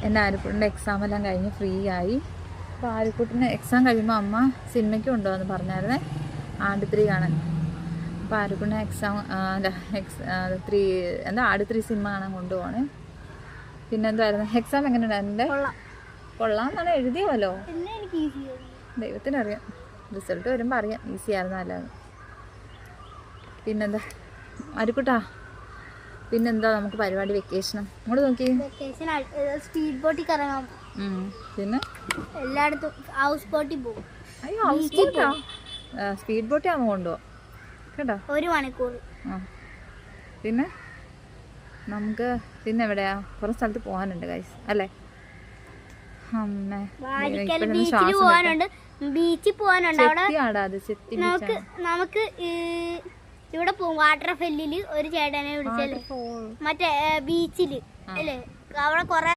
എൻ്റെ ആര്യക്കുട്ടിൻ്റെ എക്സാം എല്ലാം കഴിഞ്ഞ് ഫ്രീ ആയി. അപ്പോൾ ആര്യക്കുട്ടിന് എക്സാം കഴിയുമ്പോൾ അമ്മ സിനിമയ്ക്ക് കൊണ്ടുപോകാമെന്ന് പറഞ്ഞായിരുന്നേ, ആട് 3 കാണാൻ. അപ്പോൾ ആര്യക്കുട്ടിന് എക്സാം ആട് 3 സിനിമ കാണാൻ കൊണ്ടുപോകണേ. പിന്നെ എന്തായിരുന്നു എക്സാം എങ്ങനെ ഉണ്ടായിരുന്നു? കൊള്ളാമെന്നാണ് എഴുതിയമല്ലോ, ദൈവത്തിനറിയാം. റിസൾട്ട് വരുമ്പോൾ അറിയാം ഈസി ആയിരുന്നു അല്ലാതെ. പിന്നെന്താ ആര്യക്കുട്ടാ, പിന്നെന്താ നമുക്ക് പരിപാടി? വെക്കേഷനും ഇങ്ങോട്ട് നോക്കി. സ്പീഡ് ബോട്ടിൽ കറങ്ങാം. പിന്നെ എല്ലായിടത്തും ഹൗസ് ബോട്ടിൽ പോകും. അയ്യോ, ഹൗസ് ബോട്ടാ? സ്പീഡ് ബോട്ടിൽ ആകുമ്പോൾ കൊണ്ടുപോകാം കേട്ടോ, 1 മണിക്കൂർ. പിന്നെ നമുക്ക് പിന്നെ എവിടെയാ? കുറേ സ്ഥലത്ത് പോകാനുണ്ട് ഗൈസ് അല്ലേ? ബീച്ചിൽ പോകാനുണ്ട്. നമുക്ക് ഇവിടെ പോകും വാട്ടർഫെല്ലില്. ഒരു ചേട്ടനെ വിളിച്ചല്ലേ മറ്റേ ബീച്ചില് അല്ലേ, അവിടെ കൊറേ